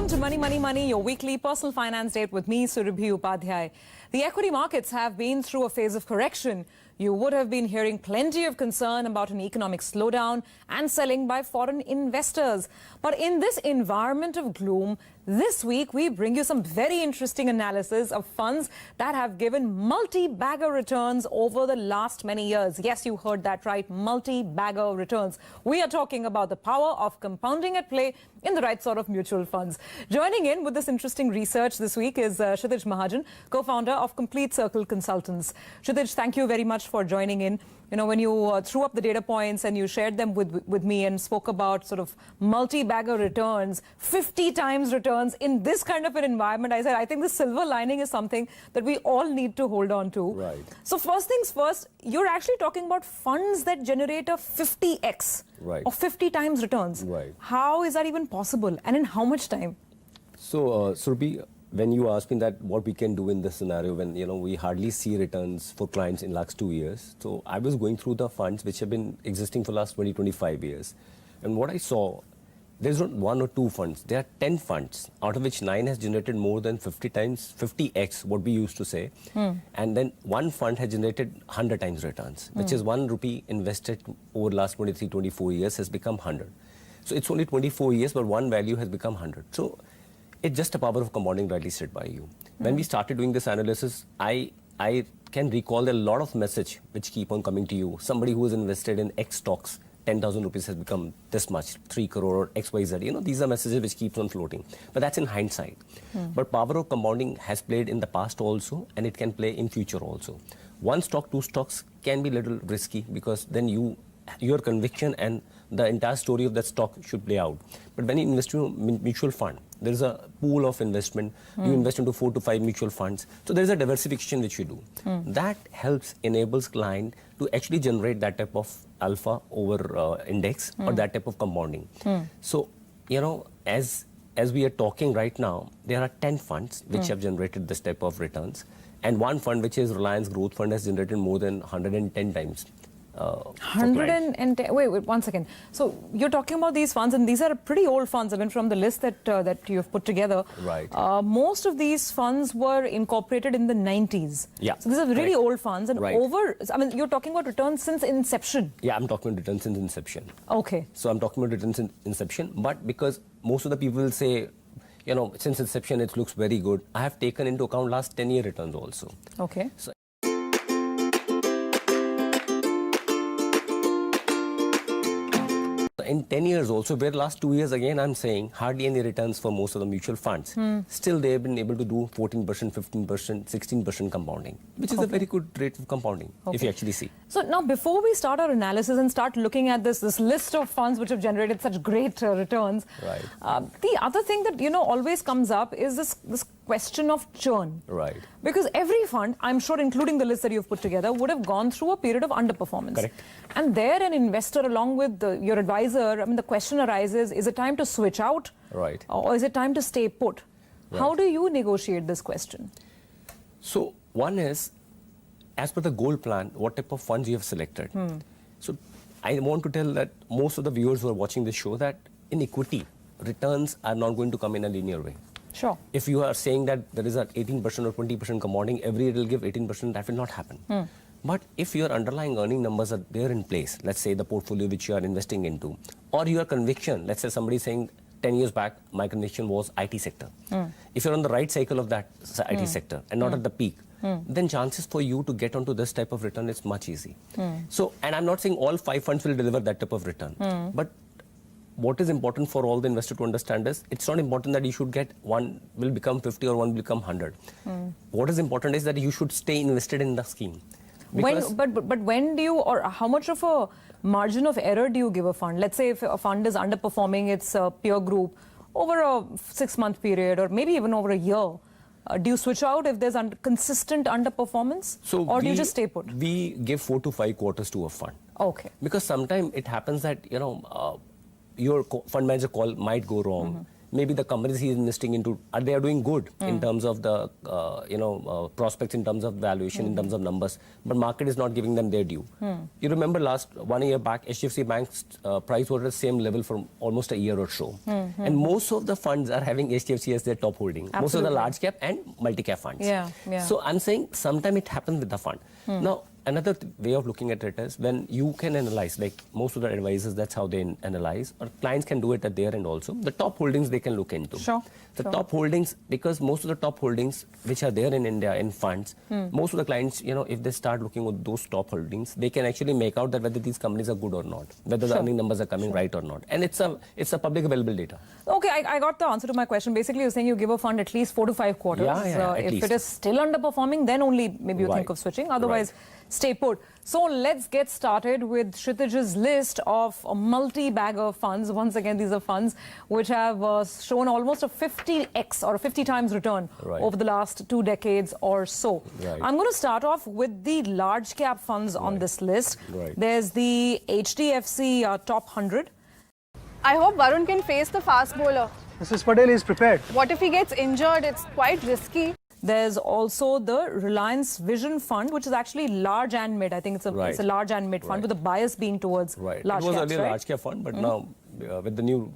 Welcome to Money, Money, Money, your weekly personal finance date with me, Surabhi Upadhyay. The equity markets have been through a phase of correction. You would have been hearing plenty of concern about an economic slowdown and selling by foreign investors. But in this environment of gloom, this week we bring you some very interesting analysis of funds that have given multi-bagger returns over the last many years. Yes, you heard that right, multi-bagger returns. We are talking about the power of compounding at play in the right sort of mutual funds. Joining in with this interesting research this week is Kshitij Mahajan, co-founder of Complete Circle Consultants. Kshitij, thank you very much for joining in. You know, when you threw up the data points and you shared them with me and spoke about sort of multi-bagger returns, 50 times returns in this kind of an environment, I said, I think the silver lining is something that we all need to hold on to. Right. So first things first, you're actually talking about funds that generate a 50x or 50 times returns. Right. How is that even possible and in how much time? So, Surabhi, when you ask me that what we can do in this scenario when, you know, we hardly see returns for clients in last 2 years. So I was going through the funds which have been existing for last 20, 25 years. And what I saw, there's not one or two funds. There are 10 funds, out of which 9 has generated more than 50 times, 50x, what we used to say. And then one fund has generated 100 times returns, which is 1 rupee invested over the last 23, 24 years has become 100. So it's only 24 years, but one value has become 100. So it's just a power of compounding, rightly said by you. When we started doing this analysis, I can recall there are a lot of messages which keep on coming to you. Somebody who is invested in X stocks, 10,000 rupees has become this much, 3 crore or XYZ. You know, these are messages which keep on floating. But that's in hindsight. But power of compounding has played in the past also, and it can play in future also. One stock, two stocks can be a little risky because then your conviction and the entire story of that stock should play out. But when you invest in a mutual fund, there is a pool of investment. You invest into 4 to 5 mutual funds. So there is a diversification which you do. That helps, enables client to actually generate that type of alpha over index or that type of compounding. So, you know, as we are talking right now, there are 10 funds which have generated this type of returns. And one fund, which is Reliance Growth Fund, has generated more than 110 times. 110. Wait, one second. So you're talking about these funds, and these are pretty old funds. I mean, from the list that you've put together, right? Most of these funds were incorporated in the 90s. Yeah. So these are really old funds, and right. I mean, you're talking about returns since inception. Yeah, I'm talking about returns since inception. Okay. So I'm talking about returns since inception, but because most of the people will say, you know, since inception it looks very good, I have taken into account last 10-year returns also. Okay. So in 10 years also, where last 2 years again I'm saying hardly any returns for most of the mutual funds. Still they have been able to do 14%, 15%, 16% compounding, which is a very good rate of compounding if you actually see. So now before we start our analysis and start looking at this list of funds which have generated such great returns, right. The other thing that, you know, always comes up is this question of churn. Right. Because every fund, I'm sure including the list that you've put together, would have gone through a period of underperformance. Correct. And there an investor along with your advisor, I mean, the question arises, is it time to switch out? Right. Or is it time to stay put? Right. How do you negotiate this question? So one is, as per the goal plan, what type of funds you have selected. So I want to tell that most of the viewers who are watching this show that in equity, returns are not going to come in a linear way. Sure. If you are saying that there is an 18% or 20% compounding, every year it will give 18%, that will not happen. But if your underlying earning numbers are there in place, let's say the portfolio which you are investing into, or your conviction, let's say somebody saying 10 years back, my conviction was IT sector. If you're on the right cycle of that IT sector and not at the peak, then chances for you to get onto this type of return is much easy. So, and I'm not saying all 5 funds will deliver that type of return, but what is important for all the investor to understand is it's not important that you should get one will become 50 or one will become 100. What is important is that you should stay invested in the scheme. But when do you, or how much of a margin of error do you give a fund? Let's say if a fund is underperforming its peer group over a 6-month period or maybe even over a year, do you switch out if there's consistent underperformance? So or do you just stay put? We give 4 to 5 quarters to a fund. Okay. Because sometimes it happens that, you know, your fund manager call might go wrong. maybe the companies he is investing into, they are doing good in terms of the, prospects, in terms of valuation, in terms of numbers, but market is not giving them their due. You remember last 1 year back, HDFC Bank's price was at the same level for almost a year or so. And most of the funds are having HDFC as their top holding. Absolutely. Most of the large cap and multi-cap funds. Yeah. So I'm saying sometime it happens with the fund. Now, another way of looking at it is when you can analyze, like most of the advisors, that's how they analyze, or clients can do it at their end also. The top holdings they can look into. Sure. The top holdings, because most of the top holdings which are there in India in funds, most of the clients, if they start looking at those top holdings, they can actually make out that whether these companies are good or not, whether the earning numbers are coming right or not. And it's a public available data. Okay, I got the answer to my question. Basically, you're saying you give a fund at least 4 to 5 quarters. If least. it is still underperforming, then only maybe you think of switching. Otherwise, stay put. So let's get started with Kshitij's list of multi-bagger funds. Once again, these are funds which have shown almost a 50x or a 50 times return over the last 2 decades or so. I'm going to start off with the large cap funds on this list. There's the HDFC Top 100. I hope Varun can face the fast bowler. Mrs. Patel is prepared. What if he gets injured? It's quite risky. There's also the Reliance Vision Fund, which is actually large and mid. I think it's a large and mid fund with a bias being towards large caps. It was earlier a large cap fund, but now with the new,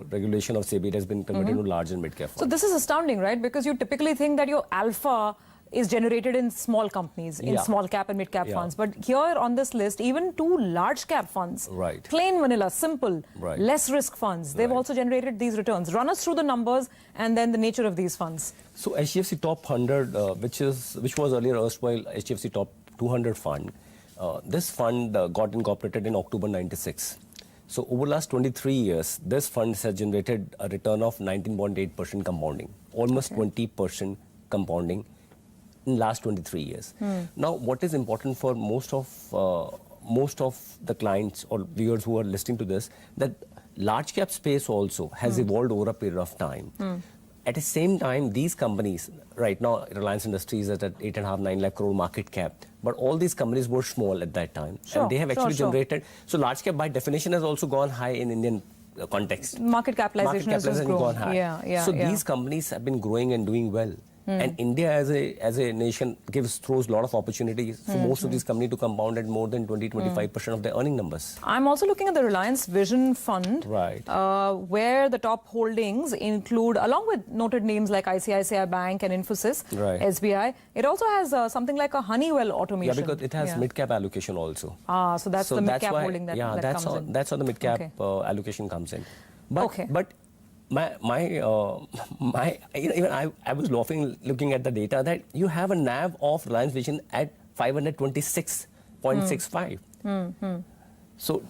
regulation of SEBI, it has been converted to large and mid cap fund. So this is astounding, right? Because you typically think that your alpha is generated in small companies, in small cap and mid cap funds. But here on this list, even 2 large cap funds, plain vanilla, simple, less risk funds, they've also generated these returns. Run us through the numbers and then the nature of these funds. So HDFC Top 100, which was earlier erstwhile HDFC Top 200 fund, this fund got incorporated in October 96. So over the last 23 years, this fund has generated a return of 19.8% compounding, almost 20% compounding in last 23 years. Now, what is important for most of the clients or viewers who are listening to this, that large cap space also has evolved over a period of time. At the same time, these companies, right now, Reliance Industries is at 8.5-9 lakh crore market cap. But all these companies were small at that time. And they have actually generated. So large cap by definition has also gone high in Indian context. Market capitalization has gone high. So these companies have been growing and doing well. And India as a nation throws a lot of opportunities for most of these companies to compound at more than 20-25% of their earning numbers. I'm also looking at the Reliance Vision Fund, where the top holdings include, along with noted names like ICICI Bank and Infosys, SBI, it also has something like a Honeywell Automation. Yeah, because it has mid-cap allocation also. So that's the mid-cap holding that comes in. That's how the mid-cap allocation comes in. But I was laughing looking at the data that you have a NAV of Reliance Vision at 526.65. So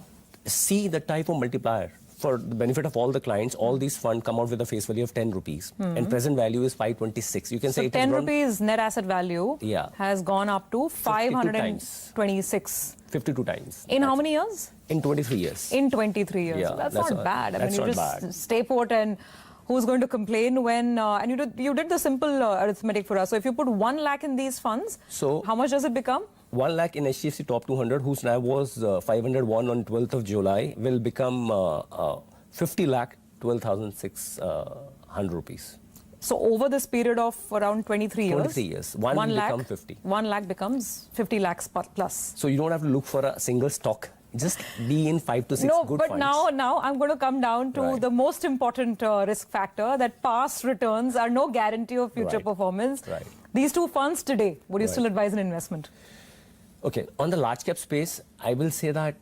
see the type of multiplier. For the benefit of all the clients, all these funds come out with a face value of 10 rupees. And present value is 526. You can say 10 rupees net asset value has gone up to 526. 52 times. In how many years? In 23 years. In 23 years. Yeah, that's not bad. I mean, you just stay put, and who's going to complain when... and you did the simple arithmetic for us. So if you put 1 lakh in these funds, how much does it become? 1 lakh in HDFC Top 200, whose NAV was 501 on 12th of July, will become 50 lakh 12,600 rupees. So over this period of around 23 years, 23 years, 1 lakh become 50. 1 lakh becomes 50 lakhs plus. So you don't have to look for a single stock. Just be in 5 to 6 good funds. No, but now I'm going to come down to the most important risk factor, that past returns are no guarantee of future performance. These 2 funds today, would you still advise an investment? Okay, on the large cap space, I will say that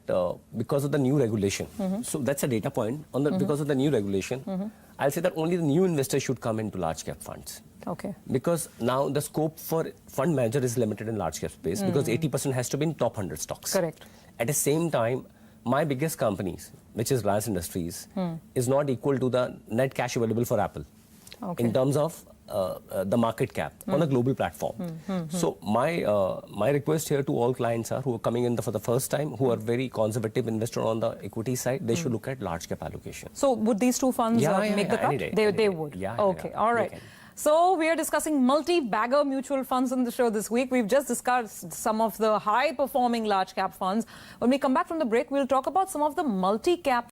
because of the new regulation, so that's a data point. Because of the new regulation, I'll say that only the new investors should come into large cap funds. Okay. Because now the scope for fund manager is limited in large cap space because 80% has to be in top 100 stocks. Correct. At the same time, my biggest companies, which is Reliance Industries, is not equal to the net cash available for Apple in terms of the market cap on a global platform. So my request here to all clients who are coming in for the first time, who are very conservative investor on the equity side, they should look at large cap allocation. So would these 2 funds make the cut? They would. Okay. All right. So we are discussing multi-bagger mutual funds on the show this week. We've just discussed some of the high-performing large cap funds. When we come back from the break, we'll talk about some of the multi-cap